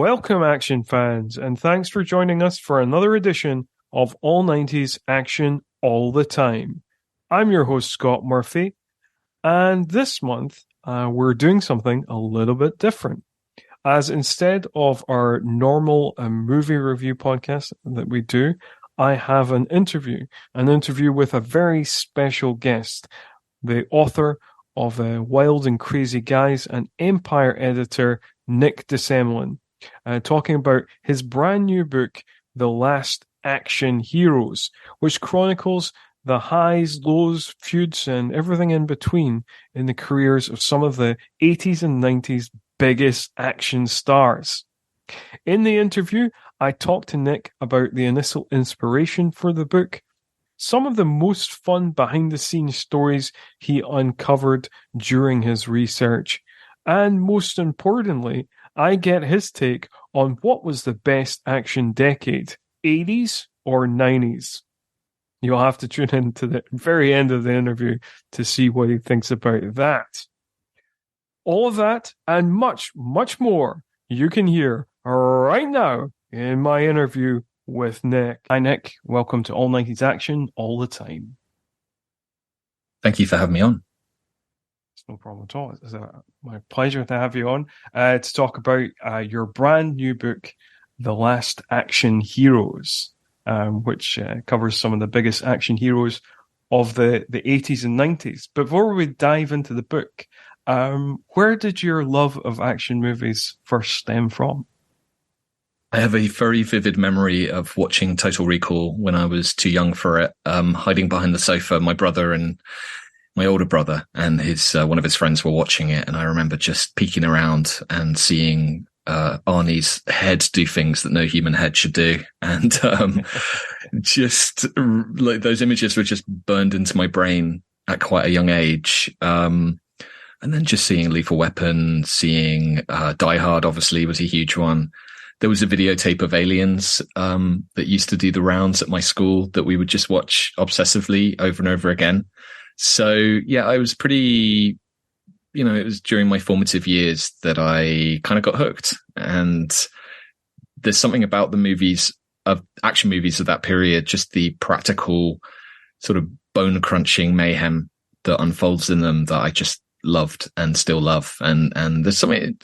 Welcome, action fans, and thanks for joining us for another edition of All 90s Action All the Time. I'm your host, Scott Murphy, and this month we're doing something a little bit different. As instead of our normal movie review podcast that we do, I have an interview with a very special guest, the author of Wild and Crazy Guys and Empire editor Nick De Semlyen, talking about his brand new book, The Last Action Heroes, which chronicles the highs, lows, feuds, and everything in between in the careers of some of the 80s and 90s biggest action stars. In the interview, I talked to Nick about the initial inspiration for the book, some of the most fun behind-the-scenes stories he uncovered during his research, and most importantly, I get his take on what was the best action decade, 80s or 90s. You'll have to tune in to the very end of the interview to see what he thinks about that. All of that and much, much more you can hear right now in my interview with Nick. Hi, Nick. Welcome to All 90s Action All the Time. Thank you for having me on. It's no problem at all. It's my pleasure to have you on to talk about your brand new book, The Last Action Heroes, which covers some of the biggest action heroes of the 80s and 90s. Before we dive into the book, where did your love of action movies first stem from? I have a very vivid memory of watching Total Recall when I was too young for it, hiding behind the sofa. My brother and my older brother and his one of his friends were watching it, and I remember just peeking around and seeing Arnie's head do things that no human head should do, and just like those images were just burned into my brain at quite a young age. And then just seeing Lethal Weapon, seeing Die Hard obviously was a huge one. There was a videotape of Aliens that used to do the rounds at my school that we would just watch obsessively over and over again. So yeah, I was pretty, it was during my formative years that I kind of got hooked. And there's something about the movies, of action movies of that period, just the practical sort of bone crunching mayhem that unfolds in them that I just loved and still love. And there's something,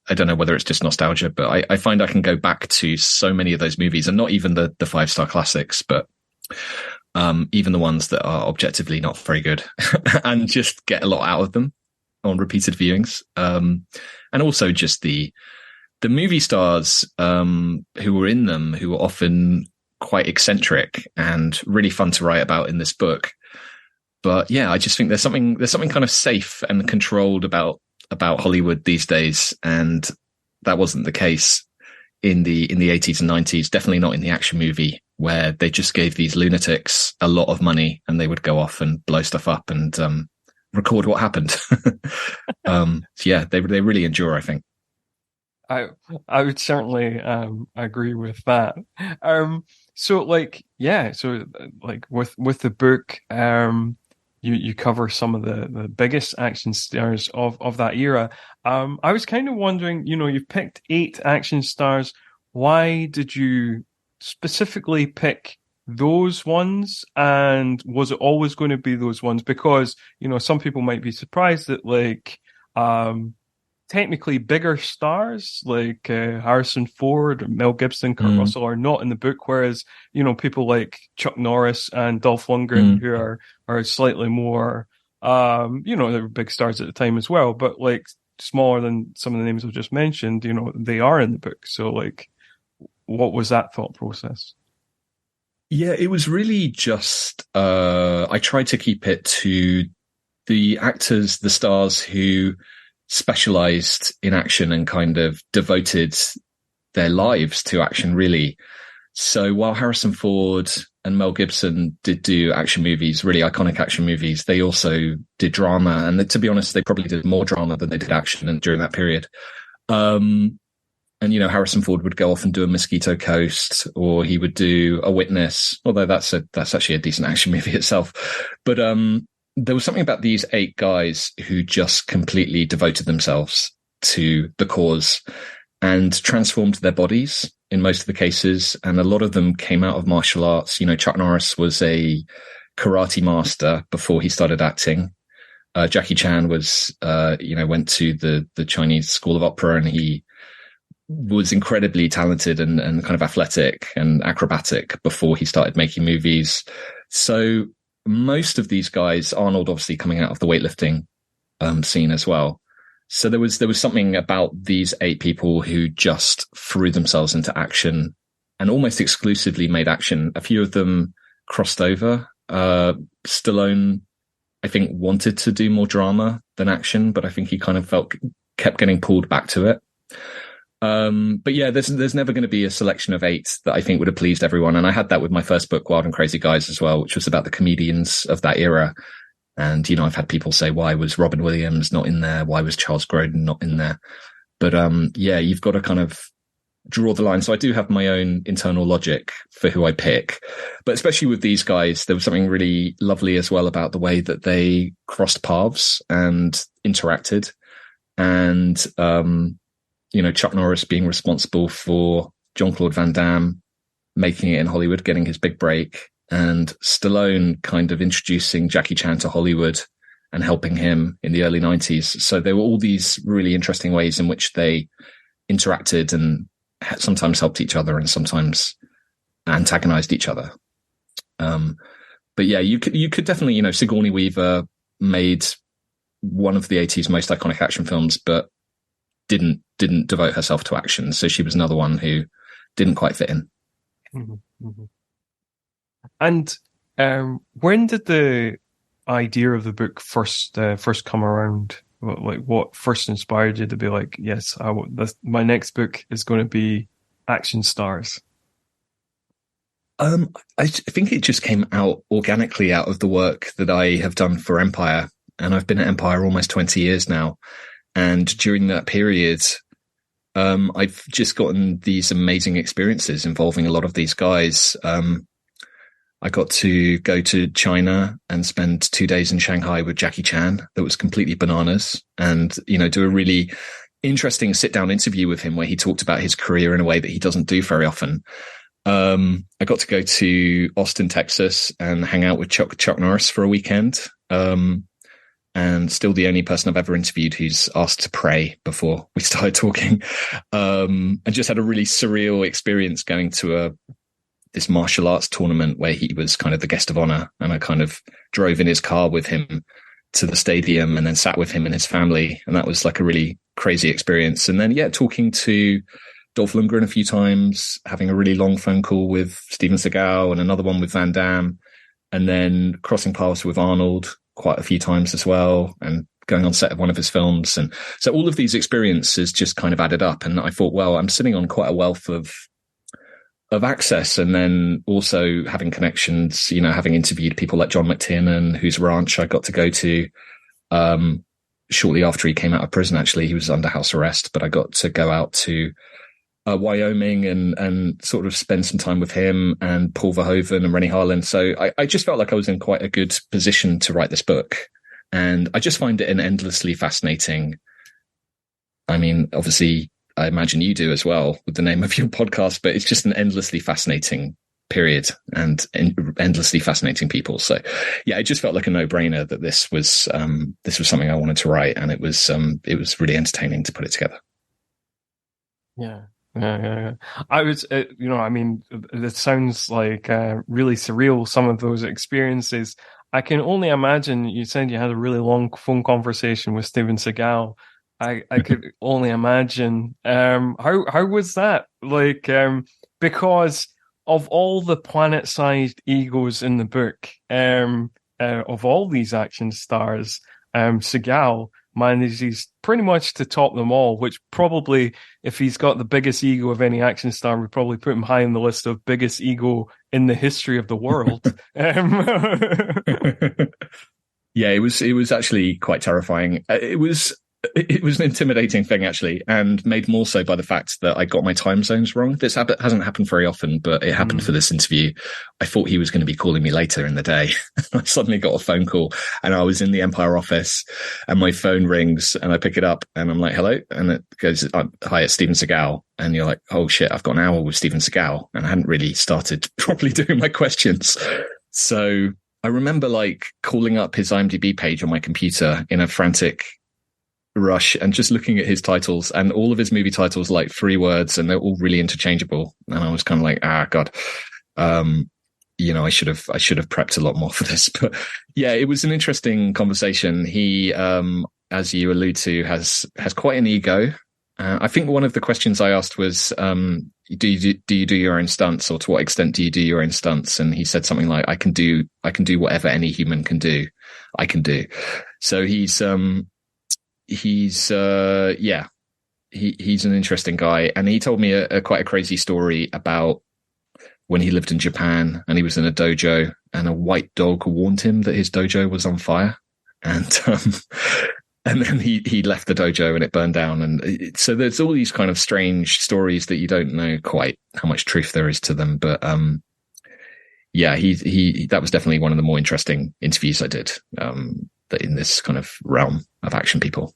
I don't know whether it's just nostalgia, but I find I can go back to so many of those movies, and not even the 5-star classics, but even the ones that are objectively not very good and just get a lot out of them on repeated viewings. And also just the movie stars who were in them, who were often quite eccentric and really fun to write about in this book. But yeah, I just think there's something kind of safe and controlled about Hollywood these days, and that wasn't the case in the 80s and 90s. Definitely not in the action movie, where they just gave these lunatics a lot of money and they would go off and blow stuff up and record what happened. So yeah, they really endure, I think. I would certainly agree with that. So with the book, you cover some of the biggest action stars of that era. I was kind of wondering, you've picked 8 action stars. Why did you specifically pick those ones? And was it always going to be those ones? Because, some people might be surprised that technically bigger stars like Harrison Ford, Mel Gibson, Kurt Russell are not in the book, whereas people like Chuck Norris and Dolph Lundgren who are slightly more they were big stars at the time as well, but like smaller than some of the names I've just mentioned, they are in the book. So what was that thought process? Yeah, it was really just I tried to keep it to the actors, the stars who specialized in action and kind of devoted their lives to action, really. So while Harrison Ford and Mel Gibson did do action movies, really iconic action movies, they also did drama. And to be honest, they probably did more drama than they did action during that period. And, Harrison Ford would go off and do a Mosquito Coast, or he would do A Witness, although that's actually a decent action movie itself. But, there was something about these 8 guys who just completely devoted themselves to the cause and transformed their bodies in most of the cases. And a lot of them came out of martial arts. You know, Chuck Norris was a karate master before he started acting. Jackie Chan was, went to the Chinese School of Opera, and he was incredibly talented and kind of athletic and acrobatic before he started making movies. So most of these guys, Arnold obviously coming out of the weightlifting scene as well. So there was something about these 8 people who just threw themselves into action and almost exclusively made action. A few of them crossed over. Stallone, I think, wanted to do more drama than action, but I think he kind of kept getting pulled back to it. But yeah, there's never going to be a selection of 8 that I think would have pleased everyone. And I had that with my first book, Wild and Crazy Guys, as well, which was about the comedians of that era. And, I've had people say, why was Robin Williams not in there? Why was Charles Grodin not in there? But, you've got to kind of draw the line. So I do have my own internal logic for who I pick, but especially with these guys, there was something really lovely as well about the way that they crossed paths and interacted. And, Chuck Norris being responsible for Jean-Claude Van Damme making it in Hollywood, getting his big break, and Stallone kind of introducing Jackie Chan to Hollywood and helping him in the early 90s. So there were all these really interesting ways in which they interacted and sometimes helped each other and sometimes antagonized each other. But yeah, you could definitely, Sigourney Weaver made one of the 80s most iconic action films, but didn't devote herself to action. So she was another one who didn't quite fit in. Mm-hmm. Mm-hmm. And when did the idea of the book first come around? What first inspired you to be like, yes, my next book is going to be action stars? I think it just came out organically out of the work that I have done for Empire. And I've been at Empire almost 20 years now. And during that period, I've just gotten these amazing experiences involving a lot of these guys. I got to go to China and spend 2 days in Shanghai with Jackie Chan. That was completely bananas. And, do a really interesting sit-down interview with him where he talked about his career in a way that he doesn't do very often. I got to go to Austin, Texas and hang out with Chuck Norris for a weekend. And still the only person I've ever interviewed who's asked to pray before we started talking. And just had a really surreal experience going to this martial arts tournament where he was kind of the guest of honor. And I kind of drove in his car with him to the stadium and then sat with him and his family. And that was like a really crazy experience. And then, talking to Dolph Lundgren a few times, having a really long phone call with Steven Seagal and another one with Van Damme, and then crossing paths with Arnold quite a few times as well, and going on set of one of his films. And so all of these experiences just kind of added up. And I thought, well, I'm sitting on quite a wealth of access, and then also having connections, having interviewed people like John McTiernan, whose ranch I got to go to shortly after he came out of prison. Actually, he was under house arrest, but I got to go out to Wyoming and sort of spend some time with him and Paul Verhoeven and Rennie Harlin. So I just felt like I was in quite a good position to write this book. And I just find it an endlessly fascinating. I mean, obviously, I imagine you do as well with the name of your podcast, but it's just an endlessly fascinating period and endlessly fascinating people. So yeah, it just felt like a no-brainer that this was something I wanted to write, and it was really entertaining to put it together. Yeah. I was, it sounds like really surreal, some of those experiences. I can only imagine. You said you had a really long phone conversation with Steven Seagal. I could only imagine. How was that? Like, because of all the planet-sized egos in the book, of all these action stars, Seagal manages pretty much to top them all, which probably, if he's got the biggest ego of any action star, we probably put him high on the list of biggest ego in the history of the world. Yeah, it was actually quite terrifying. It was it was an intimidating thing, actually, and made more so by the fact that I got my time zones wrong. This hasn't happened very often, but it happened for this interview. I thought he was going to be calling me later in the day. I suddenly got a phone call, and I was in the Empire office, and my phone rings, and I pick it up, and I'm like, hello? And it goes, hi, it's Steven Seagal. And you're like, oh shit, I've got an hour with Steven Seagal. And I hadn't really started properly doing my questions. So I remember like calling up his IMDb page on my computer in a frantic rush and just looking at his titles, and all of his movie titles like 3 words, and they're all really interchangeable. And I was kind of like, God, I should have prepped a lot more for this. But yeah, it was an interesting conversation. He, as you allude to, has quite an ego. I think one of the questions I asked was, do you do your own stunts, or to what extent do you do your own stunts? And he said something like, I can do whatever any human can do. I can do. So he's an interesting guy. And he told me quite a crazy story about when he lived in Japan and he was in a dojo, and a white dog warned him that his dojo was on fire. And then he left the dojo and it burned down. And so there's all these kind of strange stories that you don't know quite how much truth there is to them. But that was definitely one of the more interesting interviews I did that in this kind of realm of action people.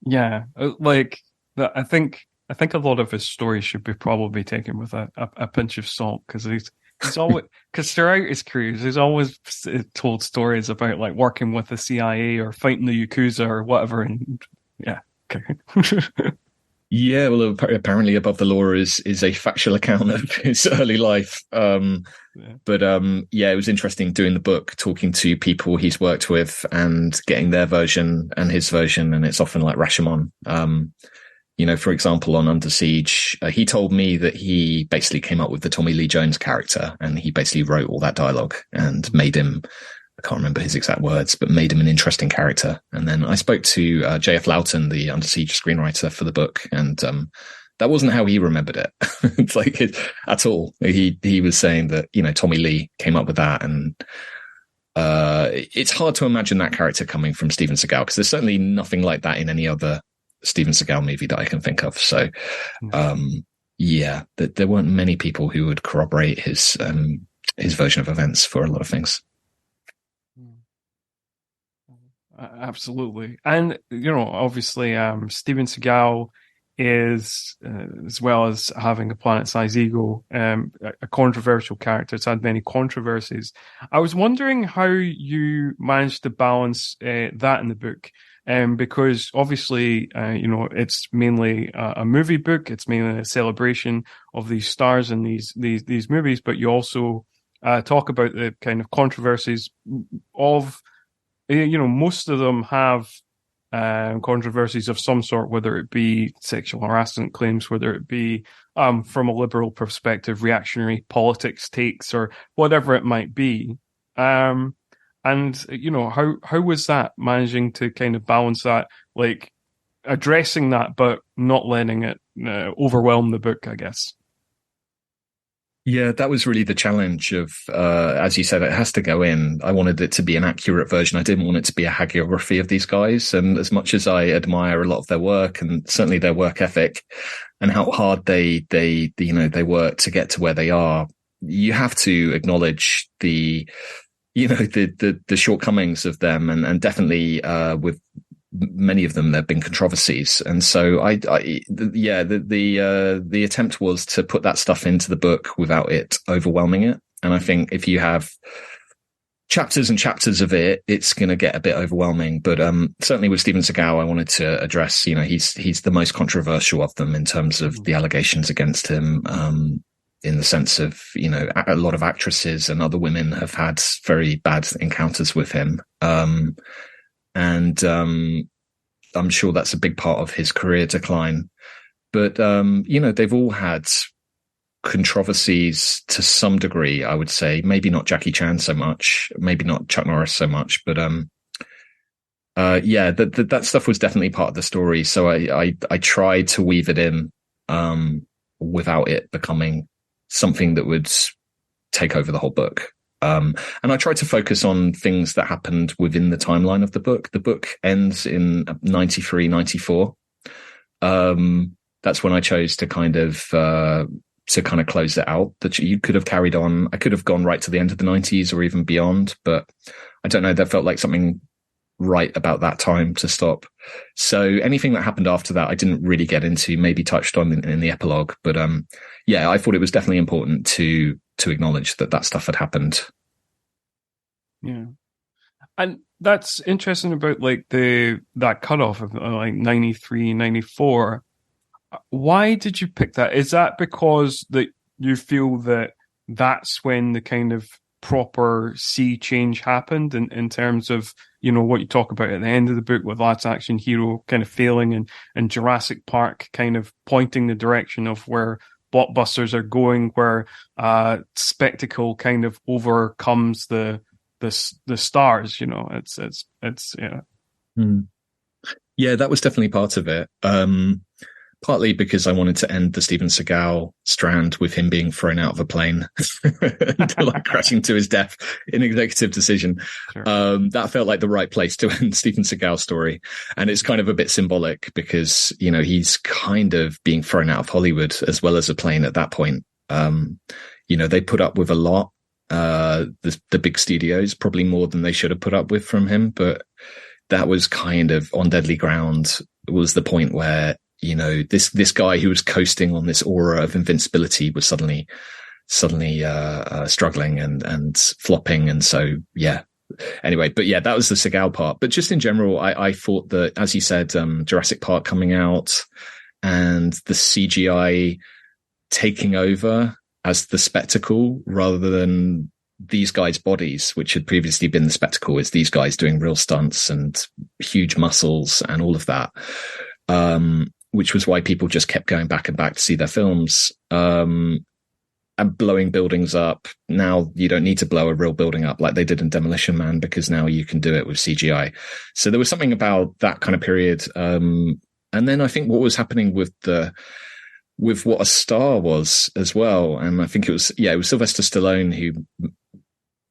Yeah, like I think a lot of his stories should be probably taken with a pinch of salt, because he's always, because throughout his career, he's always told stories about like working with the CIA or fighting the Yakuza or whatever. And yeah, okay. Yeah, well, apparently Above the Law is a factual account of his early life. But it was interesting doing the book, talking to people he's worked with and getting their version and his version. And it's often like Rashomon. For example, on Under Siege, he told me that he basically came up with the Tommy Lee Jones character, and he basically wrote all that dialogue and made him, I can't remember his exact words, but made him an interesting character. And then I spoke to J.F. Lowton, the Under Siege screenwriter for the book, and that wasn't how he remembered it. It's like at all. He was saying that, Tommy Lee came up with that, and it's hard to imagine that character coming from Steven Seagal, because there's certainly nothing like that in any other Steven Seagal movie that I can think of. So, there weren't many people who would corroborate his version of events for a lot of things. Absolutely. And, obviously, Steven Seagal is, as well as having a planet-sized ego, a controversial character. It's had many controversies. I was wondering how you managed to balance that in the book. Because obviously, it's mainly a movie book. It's mainly a celebration of these stars in these movies. But you also talk about the kind of controversies of, most of them have controversies of some sort, whether it be sexual harassment claims, whether it be from a liberal perspective, reactionary politics takes, or whatever it might be. And, how was that, managing to kind of balance that, like addressing that, but not letting it overwhelm the book, I guess? Yeah, that was really the challenge of, as you said, it has to go in. I wanted it to be an accurate version. I didn't want it to be a hagiography of these guys. And as much as I admire a lot of their work, and certainly their work ethic and how hard they work to get to where they are, you have to acknowledge the shortcomings of them, and definitely with many of them there have been controversies. And so the attempt was to put that stuff into the book without it overwhelming it. And I think if you have chapters and chapters of it, it's going to get a bit overwhelming. But certainly with Steven Seagal, I wanted to address, he's the most controversial of them in terms of the allegations against him. In the sense of, a lot of actresses and other women have had very bad encounters with him. And I'm sure that's a big part of his career decline. But, they've all had controversies to some degree, I would say. Maybe not Jackie Chan so much, maybe not Chuck Norris so much, but that stuff was definitely part of the story. So I tried to weave it in without it becoming something that would take over the whole book. And I tried to focus on things that happened within the timeline of the book. The book ends in 93, 94. That's when I chose to kind of close it out. That you could have carried on. I could have gone right to the end of the 90s or even beyond, but I don't know. There felt like something right about that time to stop. So anything that happened after that, I didn't really get into, maybe touched on in the epilogue. But yeah, I thought it was definitely important to acknowledge that stuff had happened. Yeah. And that's interesting about like that cutoff of like 93, 94. Why did you pick that? Is that because that you feel that that's when the kind of proper sea change happened in terms of, what you talk about at the end of the book with Last Action Hero kind of failing and Jurassic Park kind of pointing the direction of where blockbusters are going, where spectacle kind of overcomes the stars, it's yeah. Yeah, that was definitely part of it. Partly because I wanted to end the Steven Seagal strand with him being thrown out of a plane like crashing to his death in executive decision. Sure. That felt like the right place to end Steven Seagal's story. And it's kind of a bit symbolic because, he's kind of being thrown out of Hollywood as well as a plane at that point. They put up with a lot. The big studios, probably more than they should have put up with from him. But that was kind of on deadly ground. It was the point where, this guy who was coasting on this aura of invincibility was suddenly struggling and flopping. And so, yeah. Anyway, but yeah, that was the Seagal part. But just in general, I thought that, as you said, Jurassic Park coming out and the CGI taking over as the spectacle rather than these guys' bodies, which had previously been the spectacle, is these guys doing real stunts and huge muscles and all of that. Which was why people just kept going back and back to see their films, and blowing buildings up. Now you don't need to blow a real building up like they did in Demolition Man, because now you can do it with CGI. So there was something about that kind of period. And then I think what was happening with what a star was as well. And I think it was Sylvester Stallone who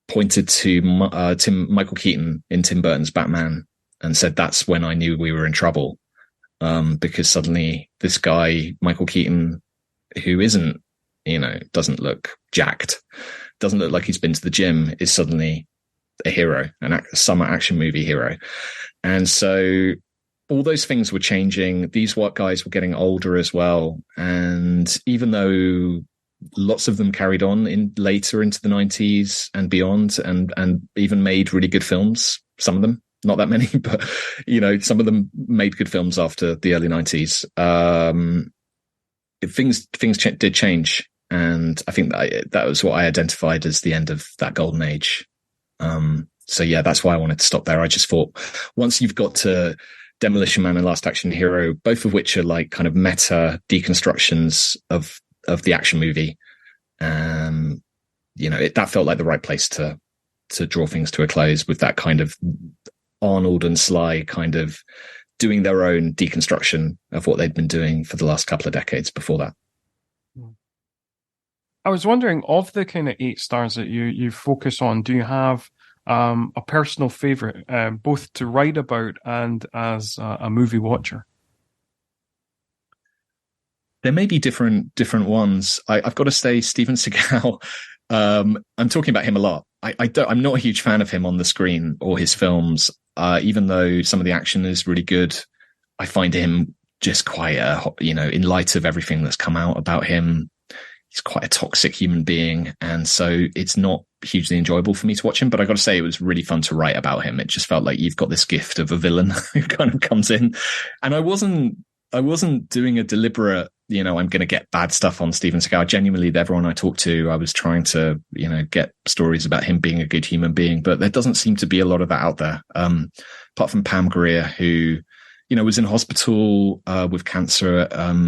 pointed to Michael Keaton in Tim Burton's Batman and said, that's when I knew we were in trouble. Because suddenly this guy, Michael Keaton, who isn't, doesn't look jacked, doesn't look like he's been to the gym, is suddenly a hero, a summer action movie hero. And so all those things were changing. These white guys were getting older as well. And even though lots of them carried on later into the 90s and beyond and even made really good films, some of them, not that many, but, some of them made good films after the early 90s. Things did change. And I think that was what I identified as the end of that golden age. So yeah, that's why I wanted to stop there. I just thought once you've got to Demolition Man and Last Action Hero, both of which are like kind of meta deconstructions of the action movie, that felt like the right place to draw things to a close with that kind of Arnold and Sly kind of doing their own deconstruction of what they'd been doing for the last couple of decades before that. I was wondering, of the kind of 8 stars that you focus on, do you have a personal favorite, both to write about and as a movie watcher? There may be different ones. I've got to say, Steven Seagal. I'm talking about him a lot. I'm not a huge fan of him on the screen or his films. Even though some of the action is really good, I find him just quite in light of everything that's come out about him, he's quite a toxic human being. And so it's not hugely enjoyable for me to watch him, but I got to say it was really fun to write about him. It just felt like you've got this gift of a villain who kind of comes in, and I wasn't doing a deliberate, I'm going to get bad stuff on Steven Seagal. Genuinely, everyone I talked to, I was trying to, get stories about him being a good human being, but there doesn't seem to be a lot of that out there. Apart from Pam Grier, who, was in hospital with cancer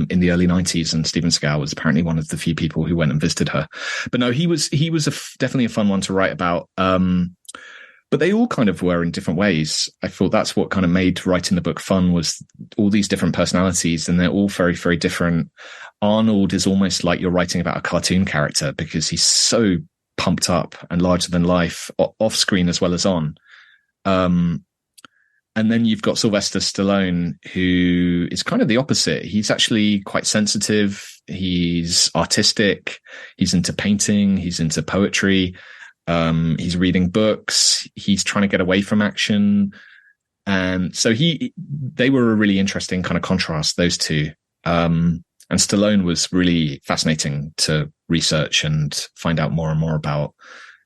in the early 90s, and Steven Seagal was apparently one of the few people who went and visited her. But no, he was definitely a fun one to write about. But they all kind of were in different ways. I thought that's what kind of made writing the book fun, was all these different personalities, and they're all very, very different. Arnold is almost like you're writing about a cartoon character because he's so pumped up and larger than life off screen as well as on. And then you've got Sylvester Stallone, who is kind of the opposite. He's actually quite sensitive. He's artistic. He's into painting. He's into poetry. He's reading books. He's trying to get away from action. And so they were a really interesting kind of contrast, those two. And Stallone was really fascinating to research and find out more and more about.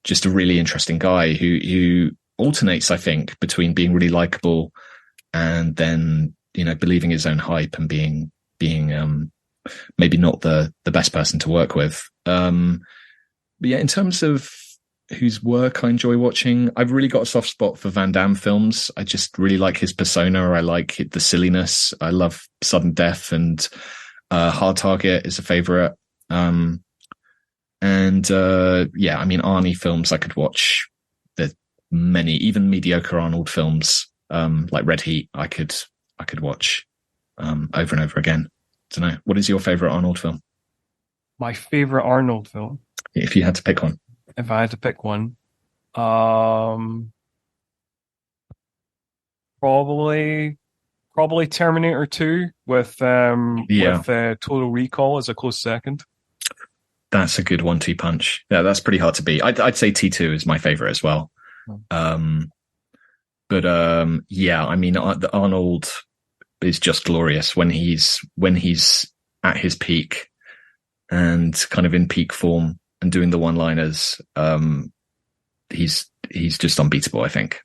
Just a really interesting guy who alternates, I think, between being really likable and then, believing his own hype and being maybe not the best person to work with. But yeah, in terms of whose work I enjoy watching, I've really got a soft spot for Van Damme films. I just really like his persona. I like the silliness. I love Sudden Death, and Hard Target is a favorite. Yeah, I mean, Arnie films I could watch. Many, even mediocre Arnold films, like Red Heat, I could watch over and over again. I don't know. What is your favorite Arnold film? My favorite Arnold film? If you had to pick one. If I had to pick one, probably Terminator 2 with Total Recall as a close second. That's a good 1-2 punch. Yeah, that's pretty hard to beat. I'd say T2 is my favorite as well. Yeah, I mean, the Arnold is just glorious when he's at his peak and kind of in peak form and doing the one-liners. He's just unbeatable, I think.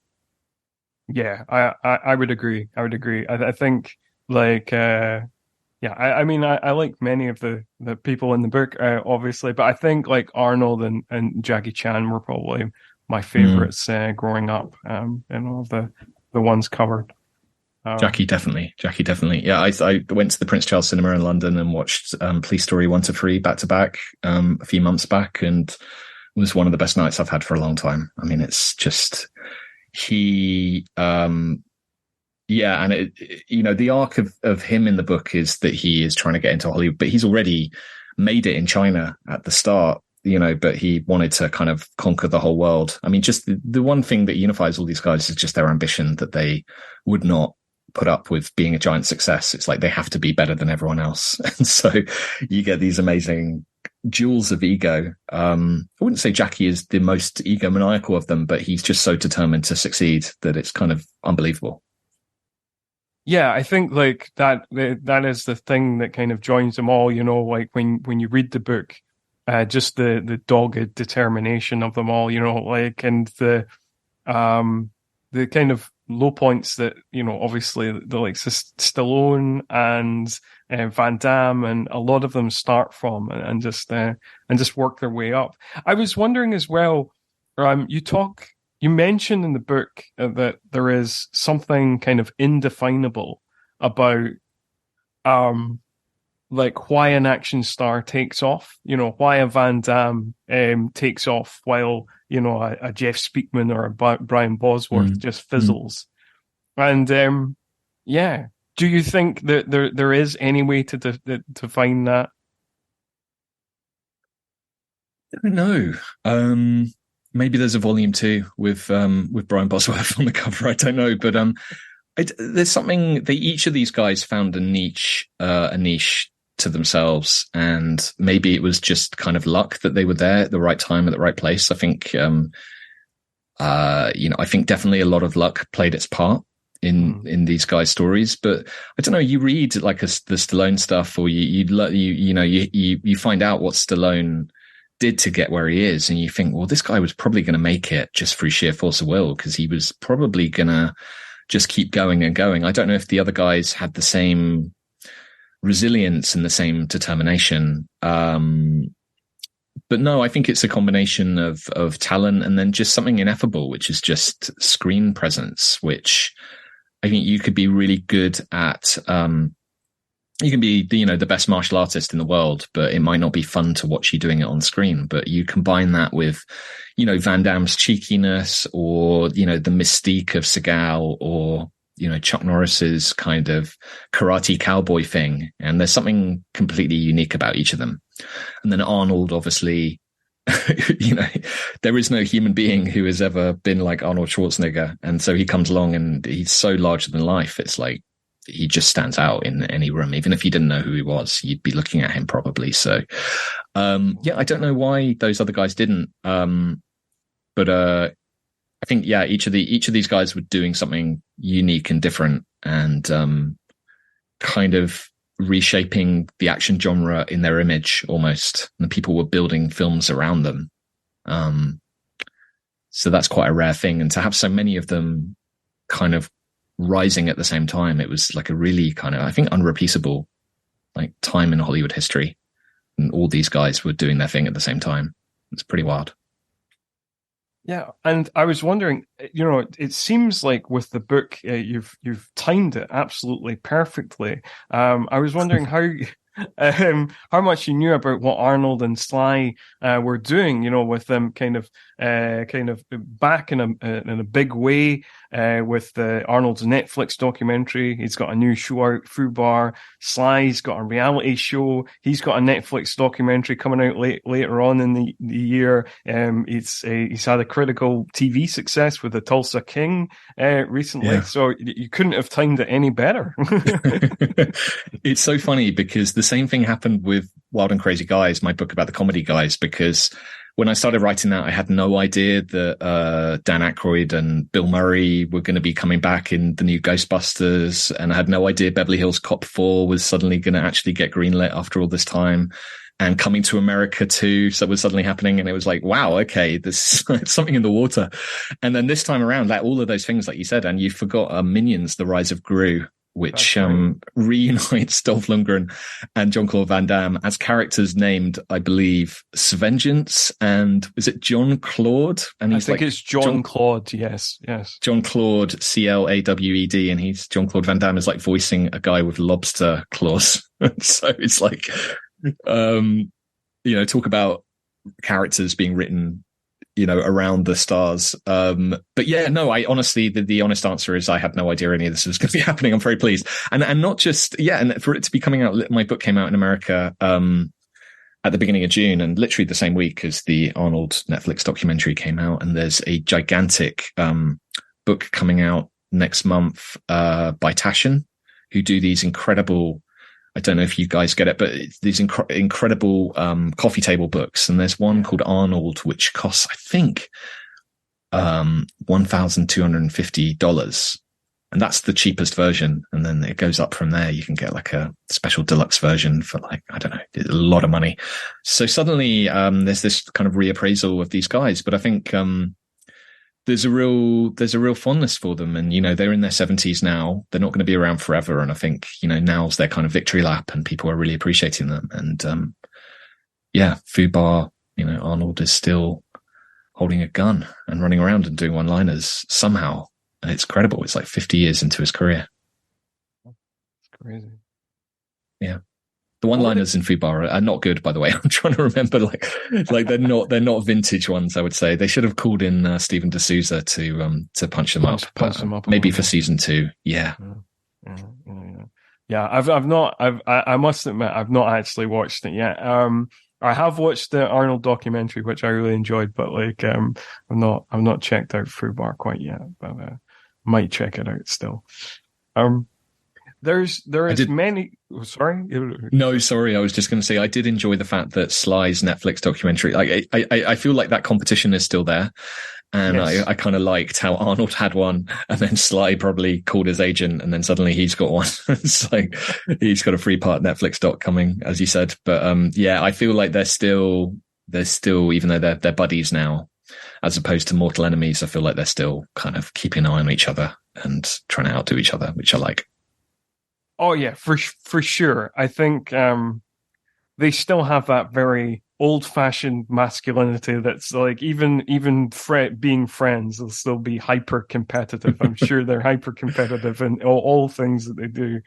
Yeah, I would agree. I think I mean, I like many of the people in the book, obviously, but I think like Arnold and Jackie Chan were probably my favorites growing up, and all the ones covered. Jackie definitely. Yeah, I went to the Prince Charles Cinema in London and watched Police Story 1 to 3 back to back a few months back, and it was one of the best nights I've had for a long time. I mean, it's just and the arc of him in the book is that he is trying to get into Hollywood, but he's already made it in China at the start. But he wanted to kind of conquer the whole world. I mean, just the one thing that unifies all these guys is just their ambition, that they would not put up with being a giant success. It's like they have to be better than everyone else. And so you get these amazing jewels of ego. I wouldn't say Jackie is the most egomaniacal of them, but he's just so determined to succeed that it's kind of unbelievable. Yeah, I think like that is the thing that kind of joins them all, like when you read the book, just the dogged determination of them all, and the kind of low points that, obviously the likes of Stallone and Van Damme, and a lot of them start from and just work their way up. I was wondering as well, you mentioned in the book that there is something kind of indefinable about like why an action star takes off, why a Van Damme takes off while, a Jeff Speakman or a Brian Bosworth just fizzles. And do you think that there is any way to find that? I don't know. Maybe there's a volume 2 with Brian Bosworth on the cover. I don't know, but there's something. Each of these guys found a niche to themselves, and maybe it was just kind of luck that they were there at the right time at the right place. I think, I think definitely a lot of luck played its part in these guys' stories. But I don't know. You read like the Stallone stuff, or you find out what Stallone did to get where he is, and you think, well, this guy was probably going to make it just through sheer force of will, because he was probably going to just keep going and going. I don't know if the other guys had the same resilience and the same determination. But no, I think it's a combination of talent and then just something ineffable, which is just screen presence, which I think you could be really good at. You can be, the best martial artist in the world, but it might not be fun to watch you doing it on screen. But you combine that with, Van Damme's cheekiness, or, the mystique of Seagal, or, Chuck Norris's kind of karate cowboy thing. And there's something completely unique about each of them. And then Arnold, obviously, you know, there is no human being who has ever been like Arnold Schwarzenegger. And so he comes along and he's so larger than life. It's like, he just stands out in any room. Even if you didn't know who he was, you'd be looking at him probably. So, yeah, I don't know why those other guys didn't. But I think, yeah, each of these guys were doing something unique and different, and kind of reshaping the action genre in their image almost. And people were building films around them. So that's quite a rare thing. And to have so many of them kind of rising at the same time, it was like a really kind of, I think, unrepeatable like time in Hollywood history. And all these guys were doing their thing at the same time. It's pretty wild. Yeah, and I was wondering, you know, it seems like with the book, you've timed it absolutely perfectly. I was wondering how much you knew about what Arnold and Sly were doing, you know, with them kind of back in a big way with Arnold's Netflix documentary. He's got a new show out, Fubar. Sly's got a reality show. He's got a Netflix documentary coming out later on in the year. He's had a critical TV success with the Tulsa King recently. Yeah. So you couldn't have timed it any better. It's so funny because the same thing happened with Wild and Crazy Guys, my book about the comedy guys, because when I started writing that, I had no idea that Dan Aykroyd and Bill Murray were going to be coming back in the new Ghostbusters, and I had no idea Beverly Hills Cop 4 was suddenly going to actually get greenlit after all this time, and Coming to America 2 so was suddenly happening, and it was like, wow, okay, there's something in the water. And then this time around, like all of those things, like you said, and you forgot Minions: The Rise of Gru, which reunites Dolph Lundgren and Jean-Claude Van Damme as characters named, I believe, Svengeance, and is it John Claude? And he's it's John Claude, yes. John Claude, Clawed, and he's Jean-Claude Van Damme is like voicing a guy with lobster claws. So it's like, you know, talk about characters being written, you know, around the stars. But yeah, no, I honestly, the honest answer is I had no idea any of this was going to be happening. I'm very pleased. And not just, yeah, and for it to be coming out, my book came out in America, at the beginning of June, and literally the same week as the Arnold Netflix documentary came out. And there's a gigantic, book coming out next month, by Taschen, who do these incredible, I don't know if you guys get it, but these incredible coffee table books. And there's one called Arnold, which costs, I think, $1,250. And that's the cheapest version. And then it goes up from there. You can get like a special deluxe version for like, I don't know, a lot of money. So suddenly there's this kind of reappraisal of these guys. But I think there's a real fondness for them. And, you know, they're in their 70s now. They're not going to be around forever. And I think, you know, now's their kind of victory lap and people are really appreciating them. And, yeah, Fubar, you know, Arnold is still holding a gun and running around and doing one-liners somehow. And it's credible. It's like 50 years into his career. It's crazy. Yeah. The one-liners in Fubar are not good, by the way. I'm trying to remember, like they're not vintage ones. I would say they should have called in Stephen D'Souza to punch them up. Punch them up. Maybe for season 2. Yeah. Yeah. I must admit, I've not actually watched it yet. I have watched the Arnold documentary, which I really enjoyed, but like, I've not checked out Fubar quite yet, but might check it out still. There is many. Oh, sorry. No, sorry. I was just going to say I did enjoy the fact that Sly's Netflix documentary. Like, I feel like that competition is still there, and yes. I kind of liked how Arnold had one, and then Sly probably called his agent, and then suddenly he's got one. It's like he's got a 3-part Netflix doc coming, as you said. But yeah, I feel like they're still, even though they're buddies now, as opposed to mortal enemies. I feel like they're still kind of keeping an eye on each other and trying to outdo each other, which I like. Oh yeah, for sure. I think they still have that very old-fashioned masculinity that's like even being friends, they'll still be hyper competitive. I'm sure they're hyper competitive in all things that they do.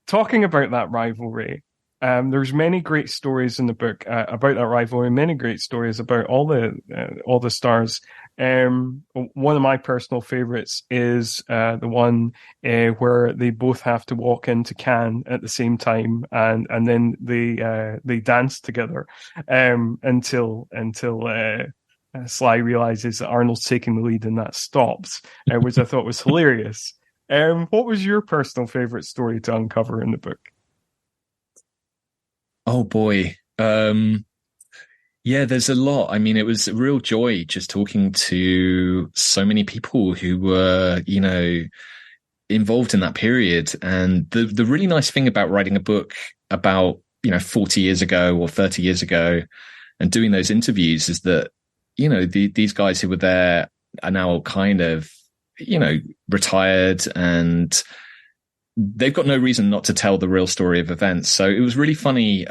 Talking about that rivalry, there's many great stories in the book about that rivalry, many great stories about all the stars One of my personal favorites is the one where they both have to walk into Cannes at the same time, and then they dance together until Sly realizes that Arnold's taking the lead, and that stops, which I thought was hilarious. What was your personal favorite story to uncover in the book? Oh boy. Yeah, there's a lot. I mean, it was a real joy just talking to so many people who were, involved in that period. And the really nice thing about writing a book about, 40 years ago or 30 years ago and doing those interviews is that, these guys who were there are now kind of, retired, and they've got no reason not to tell the real story of events. So it was really funny,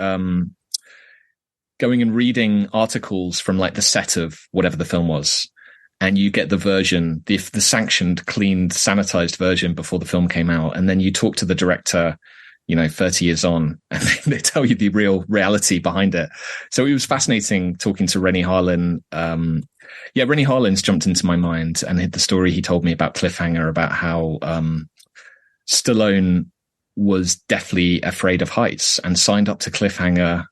going and reading articles from like the set of whatever the film was, and you get the version, the sanctioned, cleaned, sanitized version before the film came out. And then you talk to the director, 30 years on, and they tell you the real reality behind it. So it was fascinating talking to Rennie Harlin. Rennie Harlin's jumped into my mind, and the story he told me about Cliffhanger, about how, Stallone was deathly afraid of heights and signed up to Cliffhanger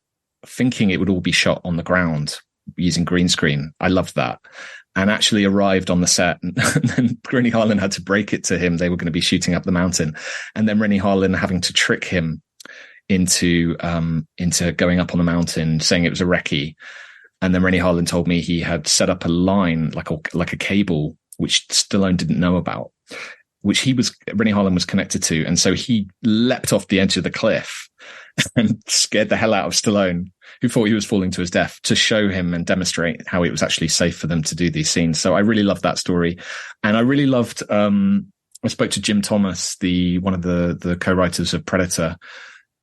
thinking it would all be shot on the ground using green screen. I loved that. And actually arrived on the set, and then Rennie Harlin had to break it to him they were going to be shooting up the mountain, and then Rennie Harlin having to trick him into going up on the mountain, saying it was a recce. And then Rennie Harlin told me he had set up a line, like a cable, which Stallone didn't know about, which Rennie Harlin was connected to. And so he leapt off the edge of the cliff and scared the hell out of Stallone, who thought he was falling to his death, to show him and demonstrate how it was actually safe for them to do these scenes. So I really loved that story. And I really loved, I spoke to Jim Thomas, one of the co-writers of Predator,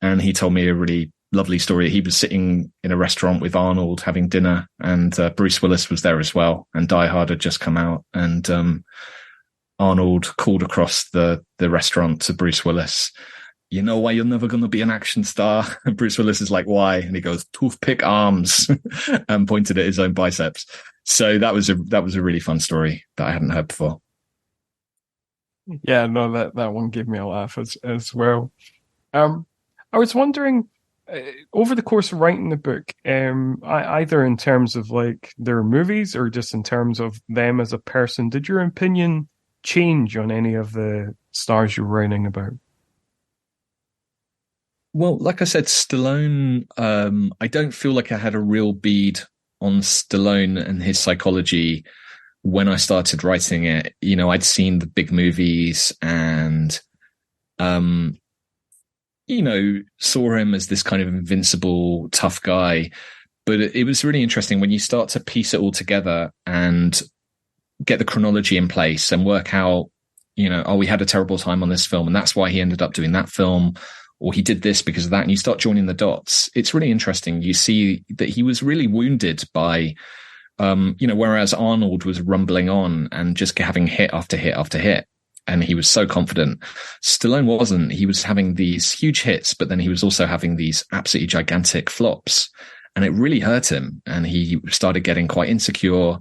and he told me a really lovely story. He was sitting in a restaurant with Arnold having dinner, and Bruce Willis was there as well. And Die Hard had just come out, and Arnold called across the restaurant to Bruce Willis, "You know why you're never going to be an action star?" And Bruce Willis is like, "Why?" And he goes, "Toothpick arms," and pointed at his own biceps. So that was a really fun story that I hadn't heard before. Yeah, no, that one gave me a laugh as well. I was wondering, over the course of writing the book, either in terms of like their movies or just in terms of them as a person, did your opinion change on any of the stars you're writing about? Well, like I said, Stallone, I don't feel like I had a real bead on Stallone and his psychology when I started writing it. I'd seen the big movies and, saw him as this kind of invincible, tough guy. But it was really interesting when you start to piece it all together and get the chronology in place and work out, we had a terrible time on this film, and that's why he ended up doing that film, or he did this because of that. And you start joining the dots. It's really interesting. You see that he was really wounded by, whereas Arnold was rumbling on and just having hit after hit after hit, and he was so confident, Stallone wasn't. He was having these huge hits, but then he was also having these absolutely gigantic flops, and it really hurt him. And he started getting quite insecure.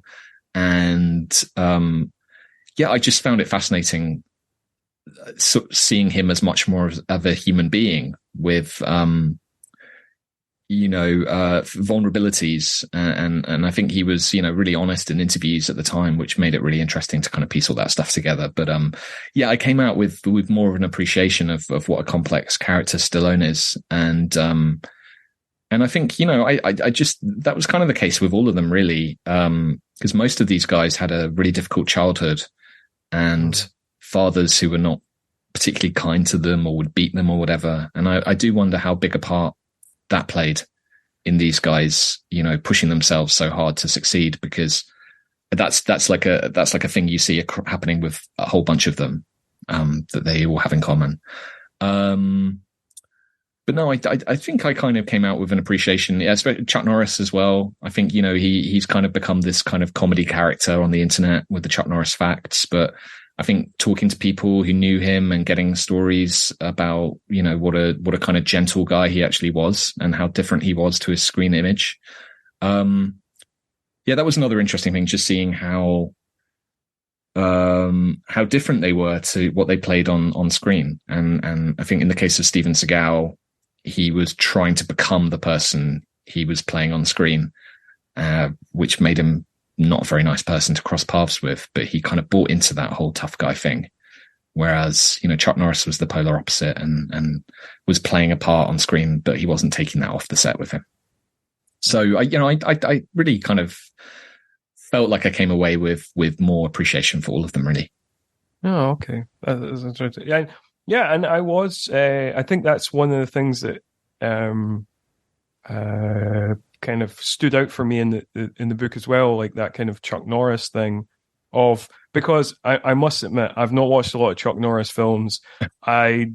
And, I just found it fascinating seeing him as much more of a human being with, vulnerabilities. And I think he was, really honest in interviews at the time, which made it really interesting to kind of piece all that stuff together. But, I came out with more of an appreciation of what a complex character Stallone is. And I think, I just, that was kind of the case with all of them, really. Because most of these guys had a really difficult childhood and fathers who were not particularly kind to them or would beat them or whatever. And I do wonder how big a part that played in these guys, pushing themselves so hard to succeed, because that's like a thing you see happening with a whole bunch of them, that they all have in common. But no, I think I kind of came out with an appreciation. Yeah, especially Chuck Norris as well. I think, he's kind of become this kind of comedy character on the internet with the Chuck Norris facts. But I think talking to people who knew him and getting stories about, what a kind of gentle guy he actually was and how different he was to his screen image. That was another interesting thing, just seeing how how different they were to what they played on screen. And I think in the case of Steven Seagal, he was trying to become the person he was playing on screen, which made him not a very nice person to cross paths with, but he kind of bought into that whole tough guy thing. Whereas, Chuck Norris was the polar opposite and was playing a part on screen, but he wasn't taking that off the set with him. So, I really kind of felt like I came away with more appreciation for all of them, really. Oh, okay. That's interesting. Yeah, and I think that's one of the things that kind of stood out for me in the book as well, like that kind of Chuck Norris thing because I must admit, I've not watched a lot of Chuck Norris films. I've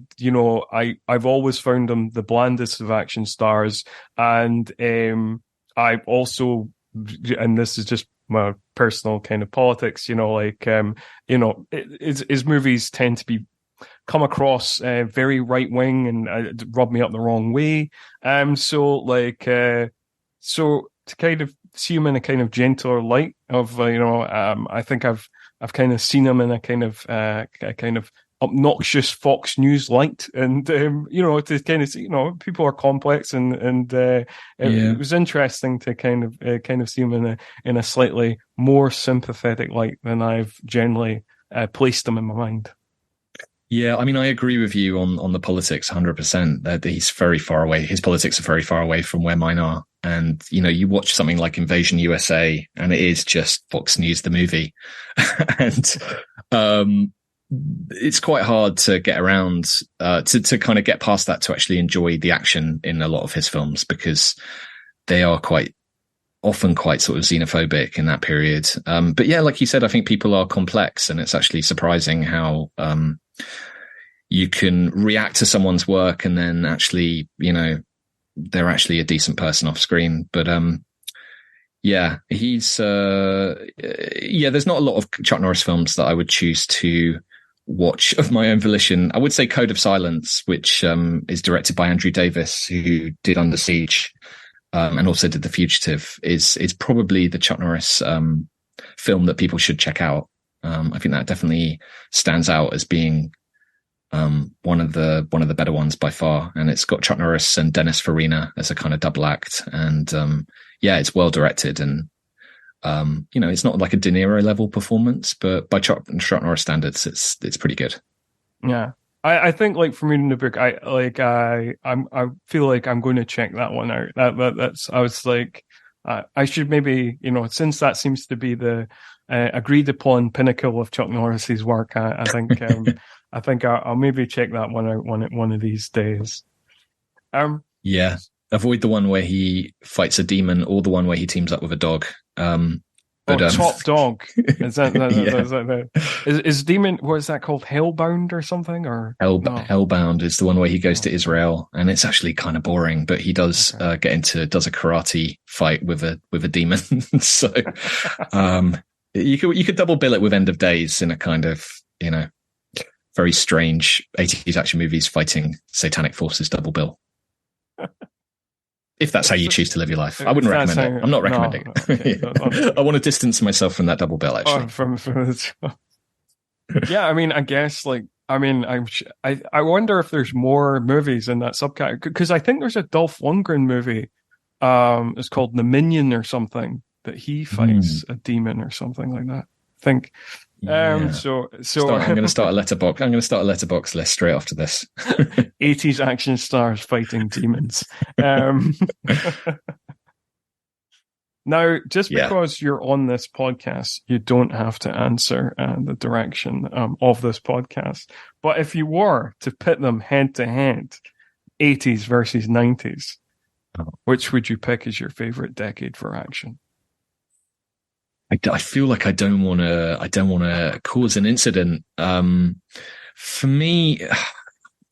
always found him the blandest of action stars. And I've also, and this is just my personal kind of politics, his movies tend to come across very right wing and rub me up the wrong way. So to kind of see him in a kind of gentler light of, I think I've kind of seen him in a kind of obnoxious Fox News light, and to kind of see, people are complex, and it was interesting to kind of see him in a slightly more sympathetic light than I've generally placed him in my mind. Yeah, I mean, I agree with you on the politics 100%. That he's very far away. His politics are very far away from where mine are. And, you watch something like Invasion USA and it is just Fox News, the movie. And it's quite hard to get around, to kind of get past that, to actually enjoy the action in a lot of his films, because they are often quite sort of xenophobic in that period. But yeah, like you said, I think people are complex, and it's actually surprising how you can react to someone's work and then actually, they're actually a decent person off screen. But he's there's not a lot of Chuck Norris films that I would choose to watch of my own volition. I would say Code of Silence, which is directed by Andrew Davis, who did Under Siege, and also did The Fugitive, is probably the Chuck Norris film that people should check out. I think that definitely stands out as being one of the better ones by far, and it's got Chuck Norris and Dennis Farina as a kind of double act, and it's well directed, and it's not like a De Niro level performance, but by Chuck Norris standards, it's pretty good. Yeah. I think, like, from reading the book, I feel like I'm going to check that one out. I was like, I should maybe, since that seems to be the agreed upon pinnacle of Chuck Norris's work, I think I'll maybe check that one out one of these days. Avoid the one where he fights a demon, or the one where he teams up with a dog. Top Dog. Is that is Demon? What is that called? Hellbound or something? Or Hellbound is the one where he goes to Israel, and it's actually kind of boring. But he does does a karate fight with a demon. So you could double bill it with End of Days in a kind of very strange 80s action movies fighting satanic forces double bill. If that's how you choose to live your life. I wouldn't recommend it. I'm not recommending it. Okay. I want to distance myself from that double bill, actually. Yeah, I mean, I guess, I wonder if there's more movies in that subcategory, because I think there's a Dolph Lundgren movie. It's called The Minion or something, that he fights a demon or something like that, I think. I'm going to start a letterbox. I'm going to start a letterbox list straight after this. 80s action stars fighting demons. Now, just because you're on this podcast, you don't have to answer the direction of this podcast. But if you were to pit them head to head, 80s versus 90s, which would you pick as your favorite decade for action? I feel like I don't want to cause an incident. For me,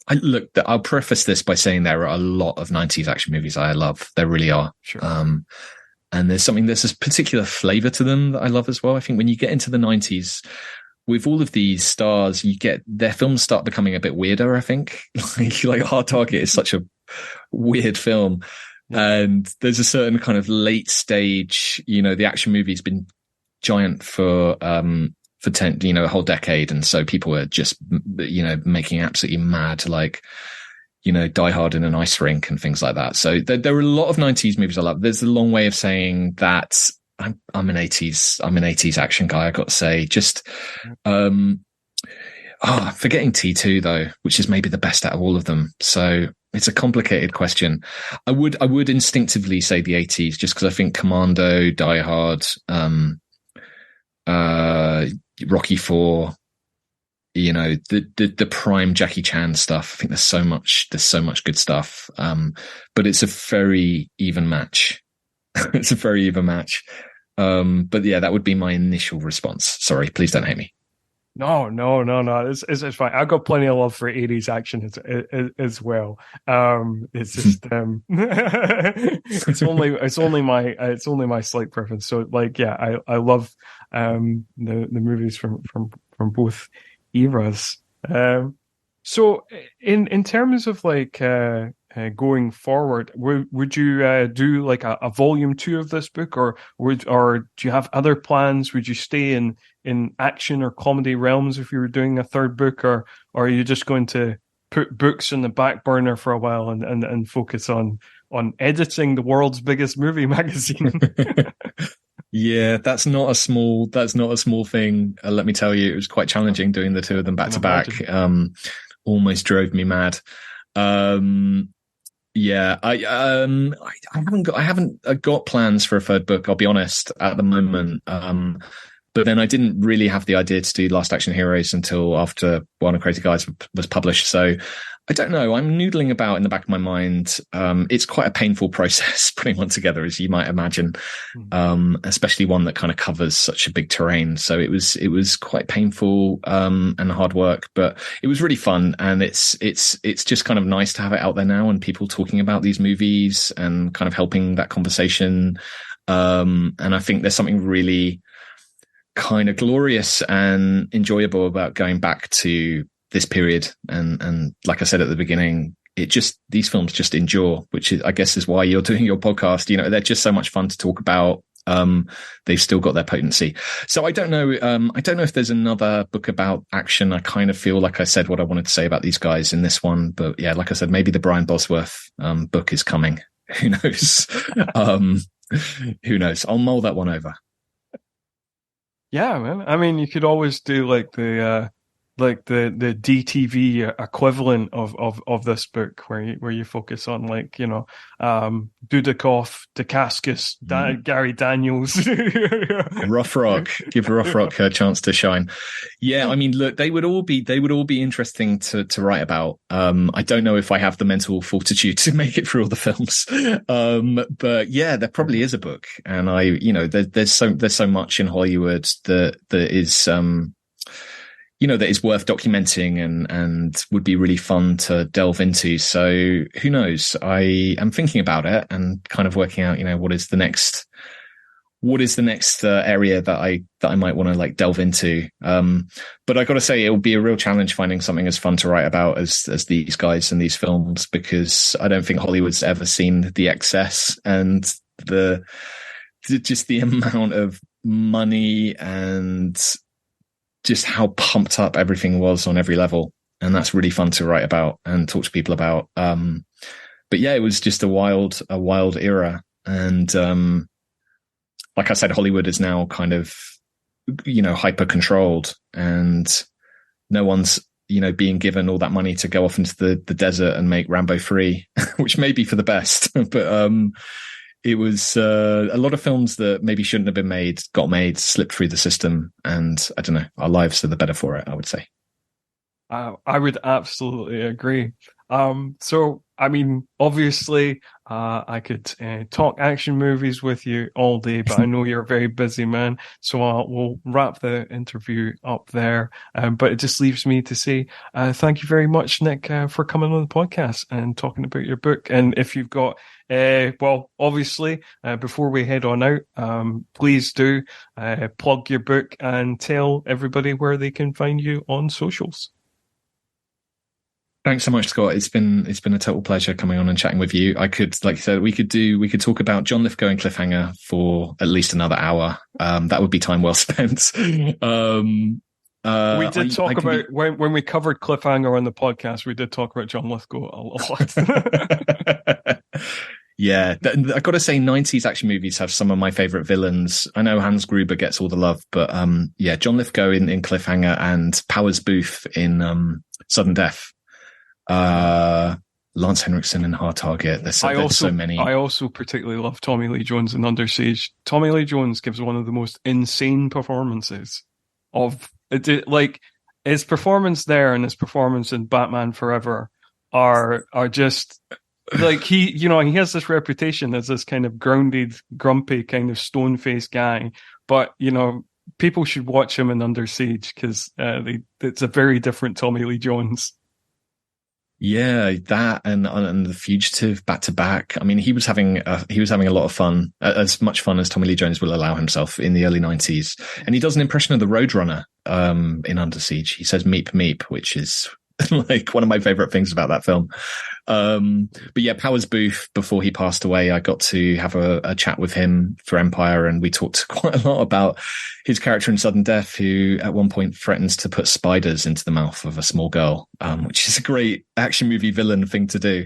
I'll preface this by saying there are a lot of 90s action movies I love. There really are. Sure. And there's a particular flavor to them that I love as well. I think when you get into the 90s, with all of these stars, their films start becoming a bit weirder, I think. like Hard Target is such a weird film. Yeah. And there's a certain kind of late stage, the action movie's been giant for for 10, a whole decade. And so people were just, making absolutely mad, like, Die Hard in an ice rink and things like that. So there were a lot of 90s movies I love. There's a long way of saying that I'm an 80s action guy, I got to say. Just, forgetting T2 though, which is maybe the best out of all of them. So it's a complicated question. I would instinctively say the 80s, just because I think Commando, Die Hard, Rocky IV, the prime Jackie Chan stuff. I think there's so much good stuff. But it's a very even match. It's a very even match. But yeah, that would be my initial response. Sorry, please don't hate me. No. It's fine. I've got plenty of love for 80s action as well. It's just it's only my slight preference. So like, yeah, I love the movies from both eras. So in terms of like going forward, would you do like a volume 2 of this book, or do you have other plans? Would you stay in action or comedy realms if you were doing a third book, or are you just going to put books in the back burner for a while and focus on editing the world's biggest movie magazine? Yeah, that's not a small thing. Let me tell you, it was quite challenging doing the two of them back to back. Almost drove me mad. Yeah, I haven't got plans for a third book, I'll be honest, at the moment. But then I didn't really have the idea to do Last Action Heroes until after Wild and Crazy Guys was published. So I don't know. I'm noodling about in the back of my mind. It's quite a painful process putting one together, as you might imagine, especially one that kind of covers such a big terrain. So it was quite painful and hard work, but it was really fun. And it's just kind of nice to have it out there now and people talking about these movies and kind of helping that conversation. And I think there's something really kind of glorious and enjoyable about going back to this period. And like I said at the beginning, these films just endure, which I guess is why you're doing your podcast. They're just so much fun to talk about. They've still got their potency. So I don't know. I don't know if there's another book about action. I kind of feel like I said what I wanted to say about these guys in this one, but yeah, like I said, maybe the Brian Bosworth, book is coming. Who knows? Who knows? I'll mull that one over. Yeah, man. I mean, you could always do like the DTV equivalent of this book, where you focus on like Dudikoff, Dacascos, Gary Daniels, Rough Rock. Give Rough Rock a chance to shine. Yeah, I mean, look, they would all be interesting to write about. I don't know if I have the mental fortitude to make it through all the films, but yeah, there probably is a book, and there's so much in Hollywood that is that is worth documenting and would be really fun to delve into. So who knows? I am thinking about it and kind of working out, what is the next area that I might want to like delve into. But I got to say, it will be a real challenge finding something as fun to write about as these guys and these films, because I don't think Hollywood's ever seen the excess and just the amount of money and just how pumped up everything was on every level. And that's really fun to write about and talk to people about. But yeah, it was just a wild era. And, like I said, Hollywood is now kind of, hyper controlled, and no one's, being given all that money to go off into the desert and make Rambo 3, which may be for the best. But, it was a lot of films that maybe shouldn't have been made, got made, slipped through the system. And I don't know, our lives are the better for it, I would say. I would absolutely agree. So, I mean, obviously, I could talk action movies with you all day, but I know you're a very busy man. So we'll wrap the interview up there. But it just leaves me to say thank you very much, Nick, for coming on the podcast and talking about your book. And if you've got obviously, before we head on out, please do plug your book and tell everybody where they can find you on socials. Thanks so much, Scott. It's been a total pleasure coming on and chatting with you. I could, like you said, we could talk about John Lithgow and Cliffhanger for at least another hour. That would be time well spent. We did talk about when we covered Cliffhanger on the podcast. We did talk about John Lithgow a lot. Yeah, I got to say, 90s action movies have some of my favorite villains. I know Hans Gruber gets all the love, but yeah, John Lithgow in Cliffhanger and Powers Booth in Sudden Death. Lance Henriksen in Hard Target. There's so many. I also particularly love Tommy Lee Jones in Under Siege. Tommy Lee Jones gives one of the most insane performances of it. Like his performance there and his performance in Batman Forever are just like he has this reputation as this kind of grounded, grumpy, kind of stone-faced guy, but people should watch him in Under Siege because it's a very different Tommy Lee Jones. Yeah, that and The Fugitive back to back. I mean, he was having a lot of fun, as much fun as Tommy Lee Jones will allow himself in the early 90s. And he does an impression of the Roadrunner in Under Siege. He says "meep meep," which is like one of my favorite things about that film. But yeah, Powers Booth, before he passed away, I got to have a chat with him for Empire, and we talked quite a lot about his character in Sudden Death, who at one point threatens to put spiders into the mouth of a small girl, which is a great action movie villain thing to do.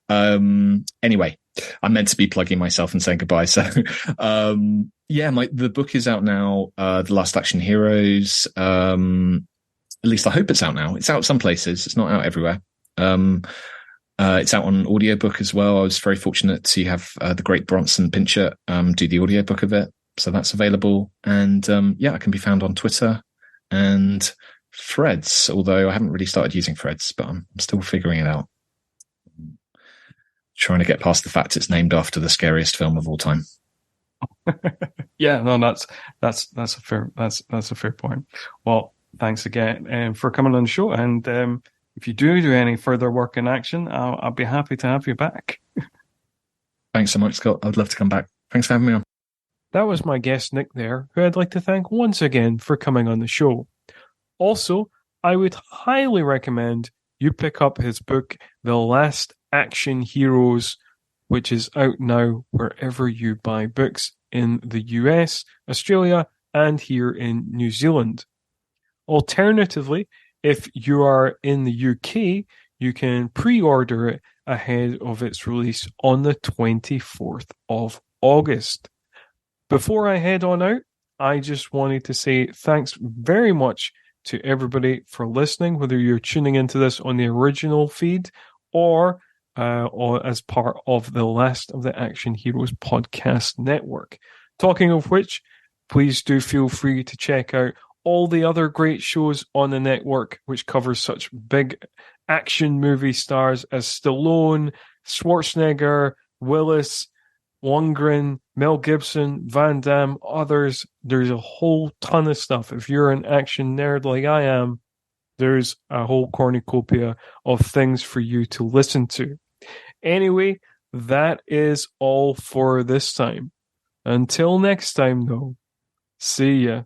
Anyway, I'm meant to be plugging myself and saying goodbye. So, yeah, the book is out now. The Last Action Heroes. At least I hope it's out now. It's out some places. It's not out everywhere. It's out on audiobook as well. I was very fortunate to have the great Bronson Pinchot do the audiobook of it. So that's available. And yeah, I can be found on Twitter and Threads, although I haven't really started using Threads, but I'm still figuring it out. Trying to get past the fact it's named after the scariest film of all time. Yeah, no, that's a fair point. Well, thanks again for coming on the show. And if you do any further work in action, I'll be happy to have you back. Thanks so much, Scott. I'd love to come back. Thanks for having me on. That was my guest, Nick, there, who I'd like to thank once again for coming on the show. Also, I would highly recommend you pick up his book, The Last Action Heroes, which is out now wherever you buy books in the US, Australia, and here in New Zealand. Alternatively, if you are in the UK, you can pre-order it ahead of its release on the 24th of August. Before I head on out, I just wanted to say thanks very much to everybody for listening, whether you're tuning into this on the original feed or as part of the Last of the Action Heroes podcast network. Talking of which, please do feel free to check out all the other great shows on the network, which covers such big action movie stars as Stallone, Schwarzenegger, Willis, Lundgren, Mel Gibson, Van Damme, others. There's a whole ton of stuff. If you're an action nerd like I am, there's a whole cornucopia of things for you to listen to. Anyway, that is all for this time. Until next time, though, see ya.